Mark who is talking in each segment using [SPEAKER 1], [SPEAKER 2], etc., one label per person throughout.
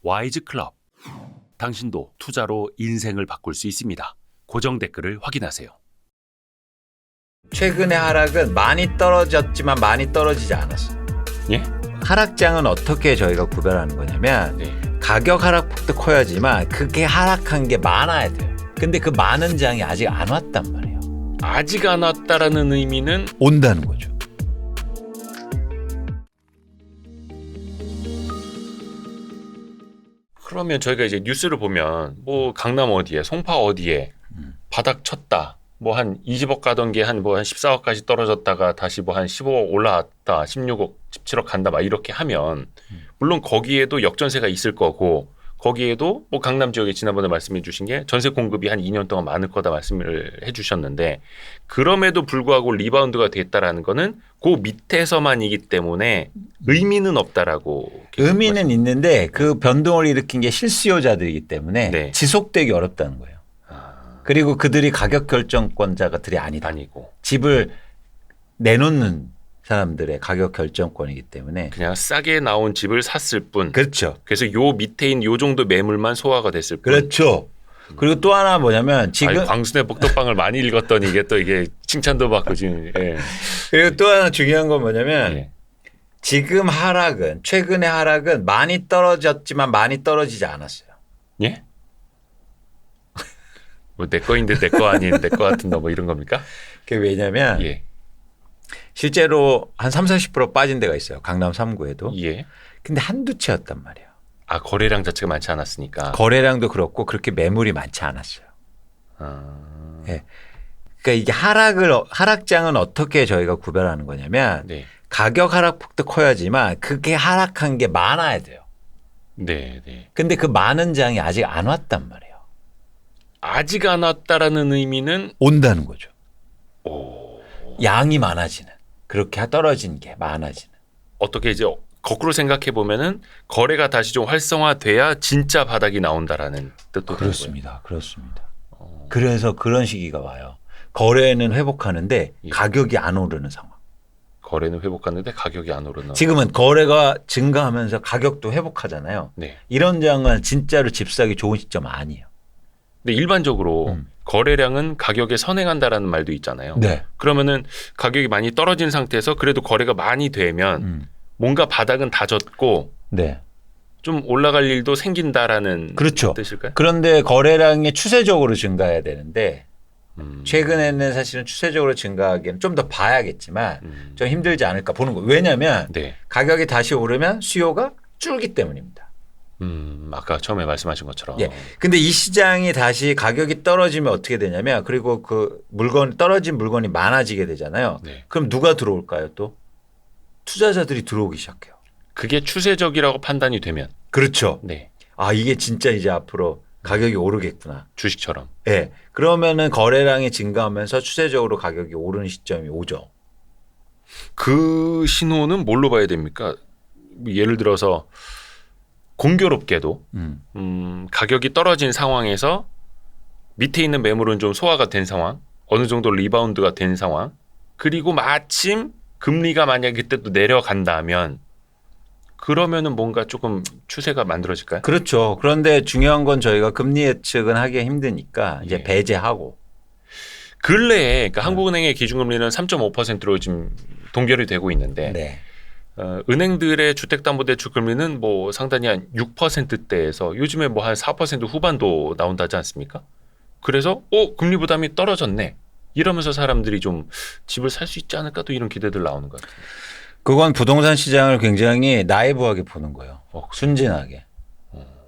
[SPEAKER 1] 와이즈 클럽. 당신도 투자로 인생을 바꿀 수 있습니다. 고정 댓글을 확인하세요.
[SPEAKER 2] 최근의 하락은 많이 떨어졌지만 많이 떨어지지 않았어요.
[SPEAKER 1] 예?
[SPEAKER 2] 하락장은 어떻게 저희가 구별하는 거냐면
[SPEAKER 1] 네.
[SPEAKER 2] 가격 하락폭도 커야지만 그게 하락한 게 많아야 돼요. 근데 그 많은 장이 아직 안 왔단 말이에요.
[SPEAKER 1] 아직 안 왔다라는 의미는
[SPEAKER 2] 온다는 거죠.
[SPEAKER 1] 그러면 저희가 이제 뉴스를 보면 뭐 강남 어디에, 송파 어디에 바닥 쳤다. 뭐 한 20억 가던 게 한 14억까지 떨어졌다가 다시 뭐 한 15억 올라왔다. 16억, 17억 간다. 막 이렇게 하면 물론 거기에도 역전세가 있을 거고 거기에도 뭐 강남 지역에 지난번에 말씀해 주신 게 전세 공급이 한 2년 동안 많을 거다 말씀을 해 주셨는데 그럼에도 불구하고 리바운드가 됐다라는 거는 그 밑에서만이기 때문에 의미는 없다라고.
[SPEAKER 2] 의미는 있는데 그 변동을 일으킨 게 실수요자들이기 때문에
[SPEAKER 1] 네.
[SPEAKER 2] 지속되기 어렵다는 거예요. 그리고 그들이 가격 결정권자들이
[SPEAKER 1] 아니고
[SPEAKER 2] 집을 내놓는 사람들의 가격 결정권이기 때문에
[SPEAKER 1] 그냥 싸게 나온 집을 샀을 뿐.
[SPEAKER 2] 그렇죠.
[SPEAKER 1] 그래서 요 밑에인 요 정도 매물만 소화가 됐을 뿐.
[SPEAKER 2] 그렇죠. 그리고 또 하나 뭐냐면 지금
[SPEAKER 1] 아니, 광순의 복덕방을 많이 읽었더니 이게 칭찬도 받고 지금. 예.
[SPEAKER 2] 그리고 또 하나 중요한 건 뭐냐면
[SPEAKER 1] 예.
[SPEAKER 2] 지금 최근의 하락은 많이 떨어졌지만 많이 떨어지지 않았어요.
[SPEAKER 1] 예? 뭐 내 거인데 내 거 아닌 내 거 같은 너 뭐 이런 겁니까?
[SPEAKER 2] 그게 왜냐면
[SPEAKER 1] 예.
[SPEAKER 2] 실제로 한 30~40% 빠진 데가 있어요. 강남 3구에도.
[SPEAKER 1] 예.
[SPEAKER 2] 근데 한두 채였단 말이에요.
[SPEAKER 1] 아, 거래량 자체가 많지 않았으니까.
[SPEAKER 2] 거래량도 그렇고 그렇게 매물이 많지 않았어요.
[SPEAKER 1] 아.
[SPEAKER 2] 네. 그러니까 이게 하락장은 어떻게 저희가 구별하는 거냐면
[SPEAKER 1] 네.
[SPEAKER 2] 가격 하락폭도 커야지만 그게 하락한 게 많아야 돼요.
[SPEAKER 1] 네, 네.
[SPEAKER 2] 근데 그 많은 장이 아직 안 왔단 말이에요.
[SPEAKER 1] 아직 안 왔다라는 의미는
[SPEAKER 2] 온다는 거죠.
[SPEAKER 1] 오.
[SPEAKER 2] 양이 많아지는. 그렇게 떨어진 게 많아지는.
[SPEAKER 1] 어떻게 이제 거꾸로 생각해 보면은 거래가 다시 좀 활성화돼야 진짜 바닥이 나온다라는 뜻도
[SPEAKER 2] 그렇습니다. 그렇습니다. 그래서 그런 시기가 와요. 거래는 회복하는데
[SPEAKER 1] 예.
[SPEAKER 2] 가격이 안 오르는 상황.
[SPEAKER 1] 거래는 회복하는데 가격이 안 오르는.
[SPEAKER 2] 지금은 거래가 증가하면서 가격도 회복하잖아요.
[SPEAKER 1] 네.
[SPEAKER 2] 이런 장은 진짜로 집 사기 좋은 시점 아니에요.
[SPEAKER 1] 근데 일반적으로 거래량은 가격에 선행한다라는 말도 있잖아요.
[SPEAKER 2] 네.
[SPEAKER 1] 그러면은 가격이 많이 떨어진 상태에서 그래도 거래가 많이 되면 뭔가 바닥은 다졌고
[SPEAKER 2] 네.
[SPEAKER 1] 좀 올라갈 일도 생긴다라는
[SPEAKER 2] 그렇죠.
[SPEAKER 1] 뜻일까요?
[SPEAKER 2] 그런데 거래량이 추세적으로 증가해야 되는데 최근에는 사실은 추세적으로 증가하기에는 좀 더 봐야겠지만 좀 힘들지 않을까 보는 거예요. 왜냐하면
[SPEAKER 1] 네.
[SPEAKER 2] 가격이 다시 오르면 수요가 줄기 때문입니다.
[SPEAKER 1] 아까 처음에 말씀하신 것처럼.
[SPEAKER 2] 예. 근데 이 시장이 다시 가격이 떨어지면 어떻게 되냐면 그리고 그 떨어진 물건이 많아지게 되잖아요.
[SPEAKER 1] 네.
[SPEAKER 2] 그럼 누가 들어올까요 또? 투자자들이 들어오기 시작해요.
[SPEAKER 1] 그게 추세적이라고 판단이 되면.
[SPEAKER 2] 그렇죠.
[SPEAKER 1] 네.
[SPEAKER 2] 아, 이게 진짜 이제 앞으로 가격이 오르겠구나.
[SPEAKER 1] 주식처럼.
[SPEAKER 2] 예. 그러면은 거래량이 증가하면서 추세적으로 가격이 오르는 시점이 오죠.
[SPEAKER 1] 그 신호는 뭘로 봐야 됩니까? 예를 들어서 공교롭게도 가격이 떨어진 상황에서 밑에 있는 매물은 좀 소화가 된 상황, 어느 정도 리바운드가 된 상황, 그리고 마침 금리가 만약에 그때 또 내려간다면 그러면은 뭔가 조금 추세가 만들어질까요?
[SPEAKER 2] 그렇죠. 그런데 중요한 건 저희가 금리 예측은 하기가 힘드니까 이제
[SPEAKER 1] 예.
[SPEAKER 2] 배제하고.
[SPEAKER 1] 근래에 그러니까 한국은행의 기준금리는 3.5%로 지금 동결이 되고 있는데
[SPEAKER 2] 네.
[SPEAKER 1] 은행들의 주택담보대출 금리는 뭐 상당히 한 6%대에서 요즘에 뭐 한 4% 후반도 나온다지 않습니까? 그래서 금리 부담이 떨어졌네. 이러면서 사람들이 좀 집을 살 수 있지 않을까 또 이런 기대들 나오는 것 같아요.
[SPEAKER 2] 그건 부동산 시장을 굉장히 나이브하게 보는 거예요. 순진하게.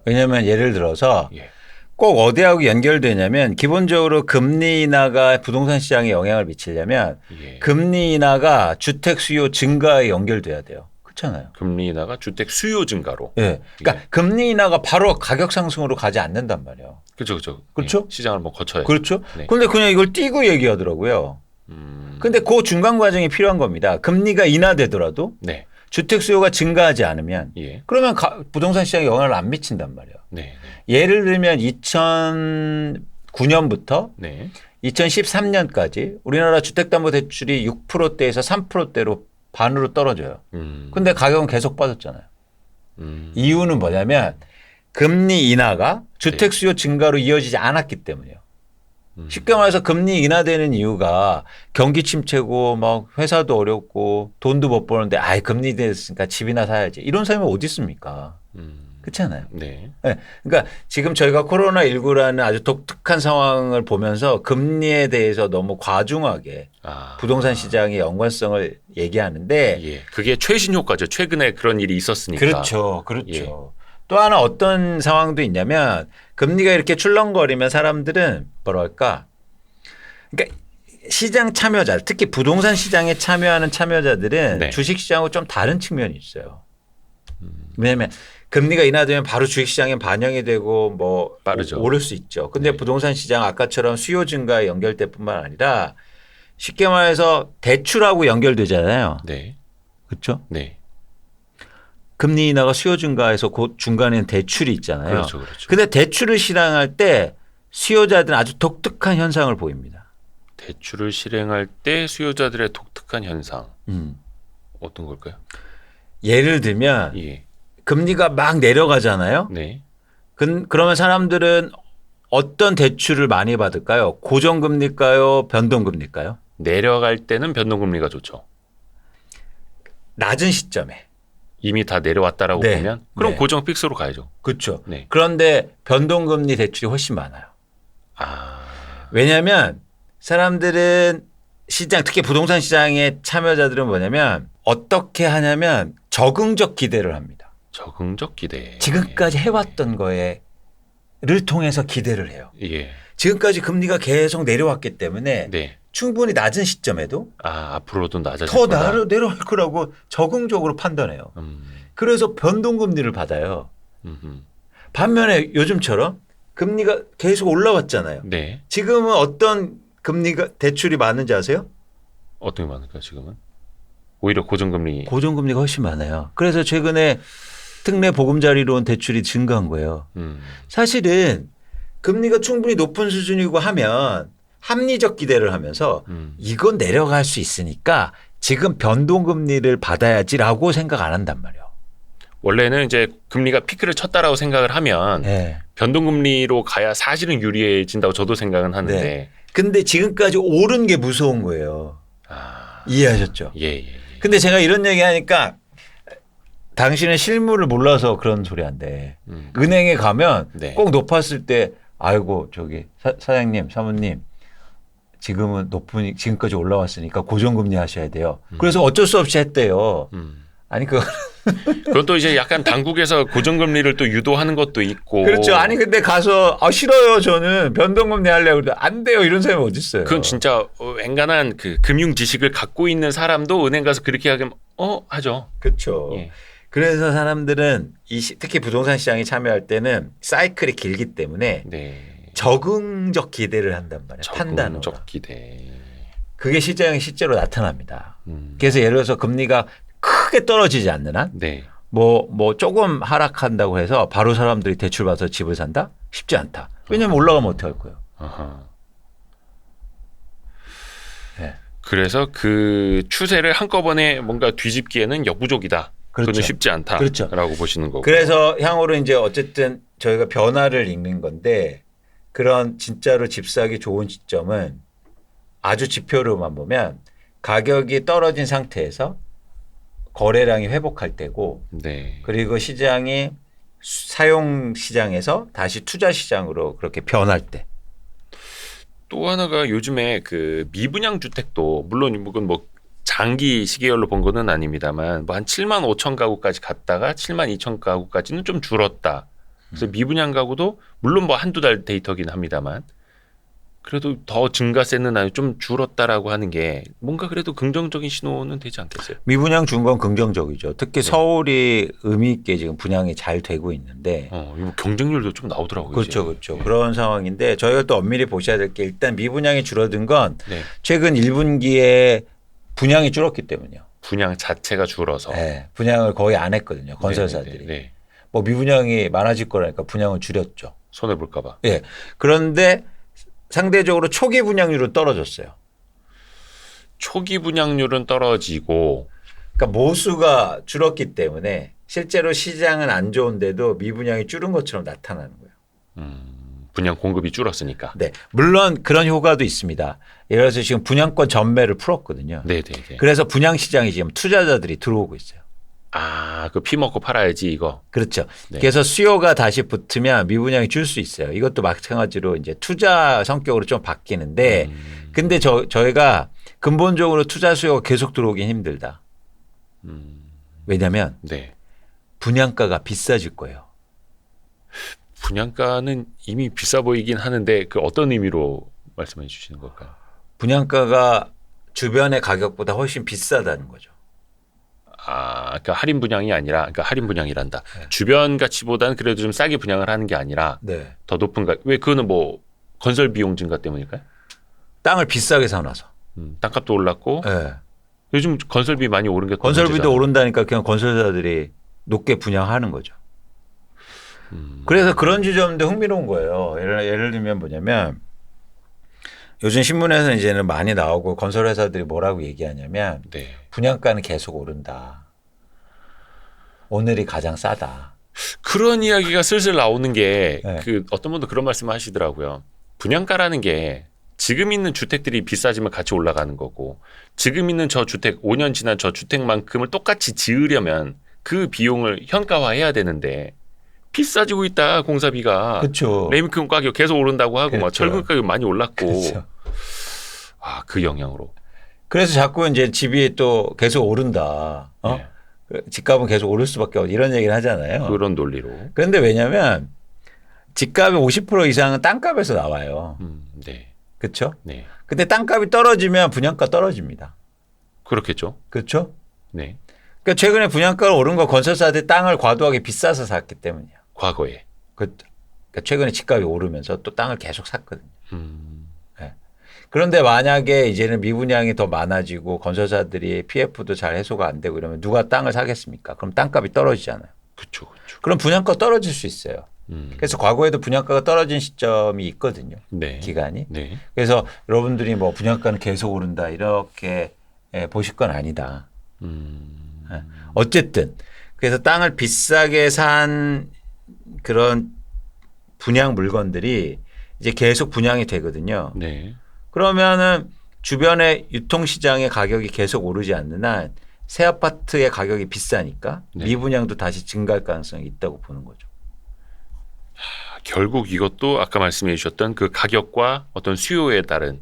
[SPEAKER 2] 왜냐하면 예를 들어서
[SPEAKER 1] 예.
[SPEAKER 2] 꼭 어디하고 연결되냐면 기본적으로 금리 인하가 부동산 시장에 영향을 미치려면
[SPEAKER 1] 예.
[SPEAKER 2] 금리 인하가 주택 수요 증가에 연결돼야 돼요. 그렇잖아요.
[SPEAKER 1] 금리 인하가 주택 수요 증가로.
[SPEAKER 2] 예. 그러니까 금리 인하가 바로 가격 상승으로 가지 않는단 말이에요.
[SPEAKER 1] 그렇죠.
[SPEAKER 2] 그렇죠?
[SPEAKER 1] 예. 시장을 뭐 거쳐야.
[SPEAKER 2] 그렇죠.
[SPEAKER 1] 네.
[SPEAKER 2] 그런데 그냥 이걸 띄고 얘기하더라고요. 근데 그 중간 과정이 필요한 겁니다. 금리가 인하되더라도
[SPEAKER 1] 네.
[SPEAKER 2] 주택 수요가 증가하지 않으면
[SPEAKER 1] 예.
[SPEAKER 2] 그러면 부동산 시장에 영향을 안 미친단 말이에요.
[SPEAKER 1] 네.
[SPEAKER 2] 예를 들면 2009년부터
[SPEAKER 1] 네.
[SPEAKER 2] 2013년까지 우리나라 주택담보대출이 6%대에서 3%대로 반으로 떨어져요. 근데 가격은 계속 빠졌잖아요. 이유는 뭐냐면 금리 인하가 주택 수요 증가로 이어지지 않았기 때문이에요. 쉽게 말해서 금리 인하되는 이유가 경기 침체고 막 회사도 어렵고 돈도 못 버는데 아이 금리 됐으니까 집이나 사야지 이런 사람이 어디 있습니까? 그렇지 않아요?
[SPEAKER 1] 네.
[SPEAKER 2] 네. 그러니까 지금 저희가 코로나19라는 아주 독특한 상황을 보면서 금리에 대해서 너무 과중하게 부동산 시장의 연관성을 얘기하는데
[SPEAKER 1] 예. 그게 최신 효과죠. 최근에 그런 일이 있었으니까.
[SPEAKER 2] 그렇죠. 그렇죠.
[SPEAKER 1] 예.
[SPEAKER 2] 또 하나 어떤 상황도 있냐면 금리가 이렇게 출렁거리면 사람들은 뭐랄까 그러니까 시장 참여자 특히 부동산 시장에 참여하는 참여자들은
[SPEAKER 1] 네.
[SPEAKER 2] 주식시장하고 좀 다른 측면이 있어요. 왜냐하면 금리가 인하되면 바로 주식시장에 반영이 되고 뭐
[SPEAKER 1] 빠르죠.
[SPEAKER 2] 오를 수 있죠. 근데
[SPEAKER 1] 네.
[SPEAKER 2] 부동산 시장 아까처럼 수요 증가에 연결될 뿐만 아니라 쉽게 말해서 대출하고 연결되잖아요.
[SPEAKER 1] 네.
[SPEAKER 2] 그렇죠?
[SPEAKER 1] 네.
[SPEAKER 2] 금리 인하가 수요 증가해서 그 중간에는 대출이 있잖아요.
[SPEAKER 1] 그렇죠. 그렇죠.
[SPEAKER 2] 근데 대출을 실행할 때 수요자들은 아주 독특한 현상을 보입니다.
[SPEAKER 1] 대출을 실행할 때 수요자들의 독특한 현상. 어떤 걸까요?
[SPEAKER 2] 예를 들면
[SPEAKER 1] 예.
[SPEAKER 2] 금리가 막 내려가잖아요.
[SPEAKER 1] 네.
[SPEAKER 2] 그러면 사람들은 어떤 대출을 많이 받을까요? 고정금리일까요? 변동금리일까요?
[SPEAKER 1] 내려갈 때는 변동금리가 좋죠.
[SPEAKER 2] 낮은 시점에.
[SPEAKER 1] 이미 다 내려왔다라고
[SPEAKER 2] 네.
[SPEAKER 1] 보면 그럼
[SPEAKER 2] 네.
[SPEAKER 1] 고정 픽스로 가야죠.
[SPEAKER 2] 그렇죠.
[SPEAKER 1] 네.
[SPEAKER 2] 그런데 변동금리 대출이 훨씬 많아요.
[SPEAKER 1] 아.
[SPEAKER 2] 왜냐하면 사람들은 시장 특히 부동산 시장의 참여자들은 뭐냐면 어떻게 하냐면 적응적 기대를 합니다.
[SPEAKER 1] 적응적 기대.
[SPEAKER 2] 지금까지 해왔던 거에를 통해서 기대를 해요.
[SPEAKER 1] 예.
[SPEAKER 2] 지금까지 금리가 계속 내려왔기 때문에
[SPEAKER 1] 네.
[SPEAKER 2] 충분히 낮은 시점에도
[SPEAKER 1] 앞으로도 낮아질
[SPEAKER 2] 더
[SPEAKER 1] 거다.
[SPEAKER 2] 내려갈 거라고 적응적으로 판단해요. 그래서 변동금리를 받아요. 반면에 요즘처럼 금리가 계속 올라왔잖아요.
[SPEAKER 1] 네.
[SPEAKER 2] 지금은 어떤 금리가 대출이 많은지 아세요?
[SPEAKER 1] 어떤 게 많을까 지금은? 오히려 고정금리.
[SPEAKER 2] 고정금리가 훨씬 많아요. 그래서 최근에 특례 보금자리론 대출이 증가한 거예요. 사실은 금리가 충분히 높은 수준이고 하면 합리적 기대를 하면서 이건 내려갈 수 있으니까 지금 변동금리를 받아야지라고 생각 안 한단 말이에요.
[SPEAKER 1] 원래는 이제 금리가 피크를 쳤다라고 생각을 하면
[SPEAKER 2] 네.
[SPEAKER 1] 변동금리로 가야 사실은 유리해진다고 저도 생각은 하는데.
[SPEAKER 2] 네. 근데 지금까지 오른 게 무서운 거예요. 이해하셨죠?
[SPEAKER 1] 예, 예.
[SPEAKER 2] 근데 제가 이런 얘기 하니까 당신은 실물을 몰라서 그런 소리 한대. 은행에 가면
[SPEAKER 1] 네.
[SPEAKER 2] 꼭 높았을 때 아이고 저기 사장님 사모님 지금은 높으니 지금까지 올라왔으니까 고정금리 하셔야 돼요. 그래서 어쩔 수 없이 했대요. 아니
[SPEAKER 1] 그건 또 이제 약간 당국에서 고정금리를 또 유도하는 것도 있고.
[SPEAKER 2] 그렇죠. 아니 근데 가서 싫어요 저는 변동금리 하려고 그러는데 안 돼요 이런 사람이 어디 있어요.
[SPEAKER 1] 그건 진짜 앵간한 그 금융 지식을 갖고 있는 사람도 은행 가서 그렇게 하면 하죠.
[SPEAKER 2] 그렇죠.
[SPEAKER 1] 예.
[SPEAKER 2] 그래서 사람들은 특히 부동산 시장에 참여할 때는 사이클이 길기 때문에
[SPEAKER 1] 네.
[SPEAKER 2] 적응적 기대를 한단 말이에요. 판단으로.
[SPEAKER 1] 적응적 기대.
[SPEAKER 2] 그게 시장에 실제로 나타납니다. 그래서 예를 들어서 금리가 크게 떨어지지 않는 한
[SPEAKER 1] 네.
[SPEAKER 2] 뭐 조금 하락한다고 해서 바로 사람들이 대출 받아서 집을 산다? 쉽지 않다. 왜냐하면 올라가면 어떻게 할 거예요.
[SPEAKER 1] 아하.
[SPEAKER 2] 네.
[SPEAKER 1] 그래서 그 추세를 한꺼번에 뭔가 뒤집기에는 역부족이다.
[SPEAKER 2] 그렇죠.
[SPEAKER 1] 그건 쉽지 않다라고
[SPEAKER 2] 그렇죠.
[SPEAKER 1] 보시는 거고.
[SPEAKER 2] 그래서 향후로 이제 어쨌든 저희가 변화를 읽는 건데 그런 진짜로 집 사기 좋은 시점은 아주 지표로만 보면 가격이 떨어진 상태에서 거래량이 회복할 때고
[SPEAKER 1] 네.
[SPEAKER 2] 그리고 시장이 사용 시장에서 다시 투자 시장으로 그렇게 변할 때.
[SPEAKER 1] 또 하나가 요즘에 그 미분양 주택도 물론 이건 뭐 장기 시계열로 본 거는 아닙니다만 뭐 한 7만 5천 가구까지 갔다가 7만 2천 가구까지는 좀 줄었다. 그래서 미분양 가구도 물론 뭐 한두 달 데이터긴 합니다만 그래도 더 증가세는 아니 좀 줄었다라고 하는 게 뭔가 그래도 긍정적인 신호는 되지 않겠어요?
[SPEAKER 2] 미분양 준 건 긍정적이죠. 특히 서울이 의미 있게 지금 분양이 잘 되고 있는데.
[SPEAKER 1] 이거 경쟁률도 좀 나오더라고요.
[SPEAKER 2] 그렇죠,
[SPEAKER 1] 이제.
[SPEAKER 2] 그렇죠.
[SPEAKER 1] 네.
[SPEAKER 2] 그런 상황인데 저희가 또 엄밀히 보셔야 될 게 일단 미분양이 줄어든 건
[SPEAKER 1] 네.
[SPEAKER 2] 최근 1분기에 분양이 줄었기 때문이요.
[SPEAKER 1] 분양 자체가 줄어서
[SPEAKER 2] 네, 분양을 거의 안 했거든요. 건설사들이.
[SPEAKER 1] 네.
[SPEAKER 2] 뭐 미분양이 많아질 거라니까 분양을 줄였죠.
[SPEAKER 1] 손해 볼까 봐.
[SPEAKER 2] 예. 그런데 상대적으로 초기 분양률은 떨어졌어요.
[SPEAKER 1] 초기 분양률은 떨어지고
[SPEAKER 2] 그러니까 모수가 줄었기 때문에 실제로 시장은 안 좋은데도 미분양이 줄은 것처럼 나타나는 거예요.
[SPEAKER 1] 분양 공급이 줄었으니까.
[SPEAKER 2] 네, 물론 그런 효과도 있습니다. 예를 들어서 지금 분양권 전매를 풀었거든요.
[SPEAKER 1] 네네네.
[SPEAKER 2] 그래서 분양 시장이 지금 투자자들이 들어오고 있어요.
[SPEAKER 1] 아, 그 피 먹고 팔아야지 이거.
[SPEAKER 2] 그렇죠.
[SPEAKER 1] 네.
[SPEAKER 2] 그래서 수요가 다시 붙으면 미분양이 줄 수 있어요. 이것도 마찬가지로 이제 투자 성격으로 좀 바뀌는데, 근데 저희가 근본적으로 투자 수요가 계속 들어오긴 힘들다. 왜냐하면
[SPEAKER 1] 네.
[SPEAKER 2] 분양가가 비싸질 거예요.
[SPEAKER 1] 분양가는 이미 비싸 보이긴 하는데 그 어떤 의미로 말씀해 주시는 걸까요?
[SPEAKER 2] 분양가가 주변의 가격보다 훨씬 비싸다는 거죠.
[SPEAKER 1] 아, 그러니까 할인 분양이 아니라, 그러니까 할인 분양이란다.
[SPEAKER 2] 네.
[SPEAKER 1] 주변 가치보다는 그래도 좀 싸게 분양을 하는 게 아니라
[SPEAKER 2] 네.
[SPEAKER 1] 더 높은 가. 왜 그거는 뭐 건설 비용 증가 때문일까요?
[SPEAKER 2] 땅을 비싸게 사놔서.
[SPEAKER 1] 땅값도 올랐고
[SPEAKER 2] 네.
[SPEAKER 1] 요즘 건설비 많이 오른 게 또
[SPEAKER 2] 건설비도
[SPEAKER 1] 문제잖아요.
[SPEAKER 2] 오른다니까 그냥 건설사들이 높게 분양하는 거죠. 그래서 그런 지점도 흥미로운 거예요. 예를 들면 뭐냐면 요즘 신문에서 이제는 많이 나오고 건설회사들이 뭐라고 얘기하냐면
[SPEAKER 1] 네.
[SPEAKER 2] 분양가는 계속 오른다. 오늘이 가장 싸다.
[SPEAKER 1] 그런 이야기가 슬슬 나오는 게
[SPEAKER 2] 네.
[SPEAKER 1] 그 어떤 분도 그런 말씀을 하시더라고요. 분양가라는 게 지금 있는 주택들이 비싸지면 같이 올라가는 거고 지금 있는 저 주택 5년 지난 저 주택만큼을 똑같이 지으려면 그 비용을 현가화해야 되는데 비싸지고 있다 공사비가.
[SPEAKER 2] 그렇죠.
[SPEAKER 1] 레미금 가격 계속 오른다고 하고 막
[SPEAKER 2] 그렇죠.
[SPEAKER 1] 철근 가격 많이 올랐고
[SPEAKER 2] 그렇죠.
[SPEAKER 1] 아, 그 영향으로.
[SPEAKER 2] 그래서 자꾸 이제 집이 또 계속 오른다.
[SPEAKER 1] 네.
[SPEAKER 2] 집값은 계속 오를 수밖에 없다. 이런 얘기를 하잖아요.
[SPEAKER 1] 그런 논리로.
[SPEAKER 2] 그런데 왜냐하면 집값의 50% 이상은 땅값에서 나와요.
[SPEAKER 1] 네.
[SPEAKER 2] 그렇죠?
[SPEAKER 1] 네.
[SPEAKER 2] 근데 땅값이 떨어지면 분양가 떨어집니다.
[SPEAKER 1] 그렇겠죠.
[SPEAKER 2] 그렇죠?
[SPEAKER 1] 네.
[SPEAKER 2] 그러니까 최근에 분양가가 오른 거 건설사들이 땅을 과도하게 비싸서 샀기 때문이에요.
[SPEAKER 1] 과거에.
[SPEAKER 2] 그러니까 최근에 집값이 오르면서 또 땅을 계속 샀거든요.
[SPEAKER 1] 음.
[SPEAKER 2] 네. 그런데 만약에 이제는 미분양이 더 많아지고 건설사들이 PF도 잘 해소가 안 되고 이러면 누가 땅을 사겠습니까? 그럼 땅값이 떨어지잖아요.
[SPEAKER 1] 그렇죠. 그렇죠.
[SPEAKER 2] 그럼 분양가 떨어질 수 있어요. 그래서 과거에도 분양가가 떨어진 시점이 있거든요.
[SPEAKER 1] 네.
[SPEAKER 2] 기간이.
[SPEAKER 1] 네.
[SPEAKER 2] 그래서 여러분들이 뭐 분양가는 계속 오른다 이렇게 보실 건 아니다. 어쨌든 그래서 땅을 비싸게 산 그런 분양 물건들이 이제 계속 분양이 되거든요.
[SPEAKER 1] 네.
[SPEAKER 2] 그러면은 주변의 유통시장의 가격이 계속 오르지 않는 한 새 아파트의 가격이 비싸니까
[SPEAKER 1] 네.
[SPEAKER 2] 미분양도 다시 증가할 가능성이 있다고 보는 거죠.
[SPEAKER 1] 결국 이것도 아까 말씀해 주셨던 그 가격과 어떤 수요에 따른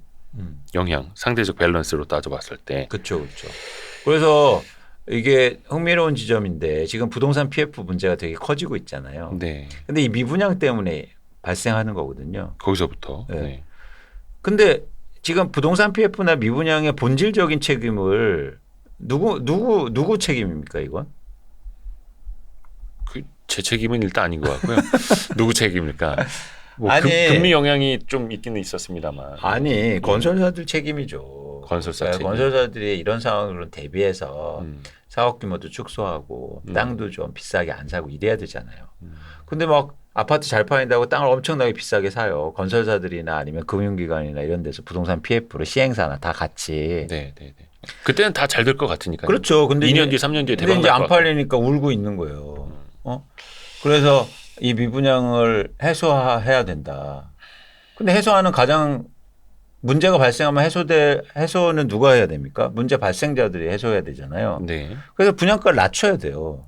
[SPEAKER 1] 영향, 상대적 밸런스로 따져봤을 때.
[SPEAKER 2] 그렇죠, 그렇죠. 그래서 이게 흥미로운 지점인데 지금 부동산 PF 문제가 되게 커지고 있잖아요.
[SPEAKER 1] 네.
[SPEAKER 2] 근데 이 미분양 때문에 발생하는 거거든요.
[SPEAKER 1] 거기서부터.
[SPEAKER 2] 네.
[SPEAKER 1] 네.
[SPEAKER 2] 근데 지금 부동산 PF나 미분양의 본질적인 책임을 누구 책임입니까, 이건?
[SPEAKER 1] 그 제 책임은 일단 아닌 것 같고요. 누구 책임일까? 뭐
[SPEAKER 2] 아니.
[SPEAKER 1] 금리 영향이 좀 있기는 있었습니다만.
[SPEAKER 2] 아니, 건설사들 책임이죠.
[SPEAKER 1] 건설사
[SPEAKER 2] 그러니까
[SPEAKER 1] 책임.
[SPEAKER 2] 건설사들이 이런 상황으로 대비해서
[SPEAKER 1] 음.
[SPEAKER 2] 사업 규모도 축소하고 땅도 좀 비싸게 안 사고 이래야 되잖아요. 근데 막 아파트 잘 팔린다고 땅을 엄청나게 비싸게 사요. 건설사들이나 아니면 금융기관이나 이런 데서 부동산 PF로 시행사나 다 같이.
[SPEAKER 1] 네, 네, 네. 그때는 다 잘 될 것 같으니까.
[SPEAKER 2] 그렇죠. 근데
[SPEAKER 1] 2년
[SPEAKER 2] 이제-
[SPEAKER 1] 뒤, 3년 뒤에
[SPEAKER 2] 근데
[SPEAKER 1] 대박
[SPEAKER 2] 이제
[SPEAKER 1] 날것
[SPEAKER 2] 안
[SPEAKER 1] 같고.
[SPEAKER 2] 팔리니까 울고 있는 거예요. 그래서 이 미분양을 해소해야 된다. 근데 해소하는 가장 문제가 발생하면 해소는 누가 해야 됩니까? 문제 발생자들이 해소해야 되잖아요.
[SPEAKER 1] 네.
[SPEAKER 2] 그래서 분양가를 낮춰야 돼요.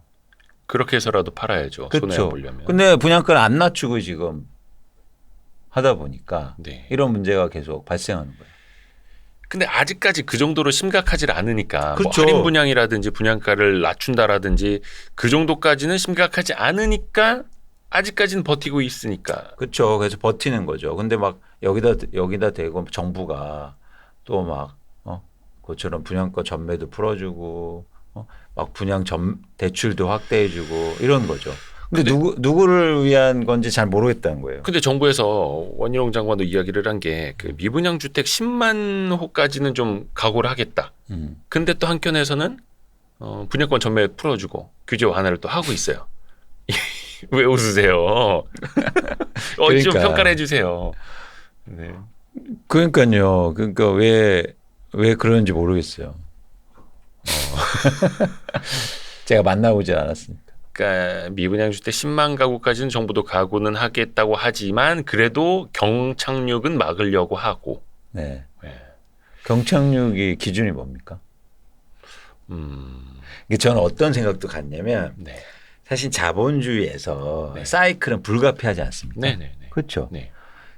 [SPEAKER 1] 그렇게 해서라도 팔아야죠. 손해 안
[SPEAKER 2] 그렇죠.
[SPEAKER 1] 보려면.
[SPEAKER 2] 근데 분양가를 안 낮추고 지금 하다 보니까
[SPEAKER 1] 네.
[SPEAKER 2] 이런 문제가 계속 발생하는 거예요.
[SPEAKER 1] 근데 아직까지 그 정도로 심각하지 않으니까
[SPEAKER 2] 그렇죠.
[SPEAKER 1] 뭐 할인 분양이라든지 분양가를 낮춘다라든지 그 정도까지는 심각하지 않으니까 아직까지는 버티고 있으니까.
[SPEAKER 2] 그렇죠. 그래서 버티는 거죠. 근데 막 여기다 대고 정부가 또 막 그처럼 분양가 전매도 풀어주고 막 분양 대출도 확대해주고 이런 거죠. 근데 누구를 위한 건지 잘 모르겠다는 거예요.
[SPEAKER 1] 근데 정부에서 원희룡 장관도 이야기를 한 게 그 미분양 주택 10만 호까지는 좀 각오를 하겠다. 근데 또 한켠에서는 분양권 전매 풀어주고 규제 완화를 또 하고 있어요. 왜 웃으세요? 좀
[SPEAKER 2] 그러니까.
[SPEAKER 1] 평가를 해주세요. 네.
[SPEAKER 2] 그러니까요. 그러니까 왜 그러는지 모르겠어요. 제가 만나보지 않았으니까.
[SPEAKER 1] 그러니까 미분양 주택 10만 가구까지는 정부도 가구는 하겠다고 하지만 그래도 경착륙은 막으려고 하고.
[SPEAKER 2] 네.
[SPEAKER 1] 네.
[SPEAKER 2] 경착륙이 기준이 뭡니까? 이게 저는 어떤 생각도 갖냐면
[SPEAKER 1] 네.
[SPEAKER 2] 사실 자본주의에서
[SPEAKER 1] 네.
[SPEAKER 2] 사이클은 불가피하지 않습니까?
[SPEAKER 1] 네네네.
[SPEAKER 2] 그렇죠.
[SPEAKER 1] 네.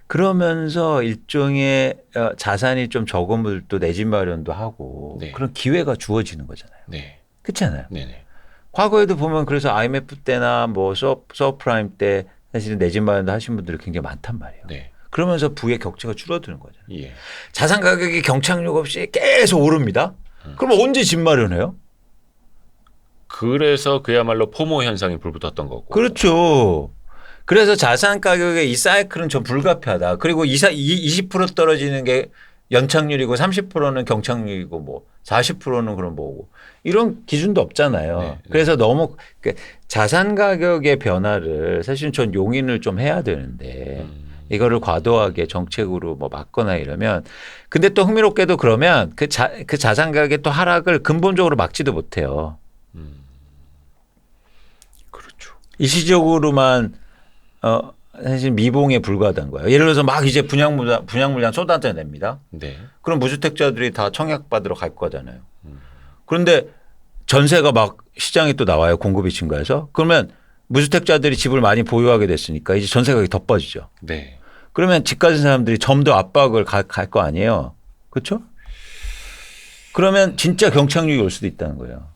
[SPEAKER 2] 그러면서 일종의 자산이 좀 적은 분들도 내 집 마련도 하고
[SPEAKER 1] 네.
[SPEAKER 2] 그런 기회가 주어지는 거잖아요.
[SPEAKER 1] 네.
[SPEAKER 2] 그렇잖아요.
[SPEAKER 1] 네네.
[SPEAKER 2] 과거에도 보면 그래서 IMF 때나 뭐 서프라임 때 사실은 내 집 마련도 하신 분들이 굉장히 많단 말이에요.
[SPEAKER 1] 네.
[SPEAKER 2] 그러면서 부의 격차가 줄어드는 거잖아요.
[SPEAKER 1] 예.
[SPEAKER 2] 자산 가격이 경착륙 없이 계속 오릅니다. 그럼 언제 집 마련해요?
[SPEAKER 1] 그래서 그야말로 포모 현상이 불붙었던 거고.
[SPEAKER 2] 그렇죠. 그래서 자산 가격의 이 사이클은 좀 불가피하다. 그리고 20% 떨어지는 게 연착률이고 30%는 경착률이고 뭐 40%는 그런 뭐고 이런 기준도 없잖아요.
[SPEAKER 1] 네, 네.
[SPEAKER 2] 그래서 너무 자산 가격의 변화를 사실은 전 용인을 좀 해야 되는데 이거를 과도하게 정책으로 뭐 막거나 이러면 근데 또 흥미롭게도 그러면 그 자산 가격의 또 하락을 근본적으로 막지도 못해요.
[SPEAKER 1] 그렇죠.
[SPEAKER 2] 일시적으로만 사실 미봉에 불과하다는 거예요. 예를 들어서 막 이제 분양 물량 쏟아내냅니다.
[SPEAKER 1] 네.
[SPEAKER 2] 그럼 무주택자들이 다 청약 받으러 갈 거잖아요. 그런데 전세가 막 시장에 또 나와요. 공급이 증가해서. 그러면 무주택자들이 집을 많이 보유하게 됐으니까 이제 전세 가격이 더 빠지죠.
[SPEAKER 1] 네.
[SPEAKER 2] 그러면 집 가진 사람들이 좀 더 압박을 갈 거 아니에요. 그렇죠? 그러면 진짜 경착륙이 올 수도 있다는 거예요.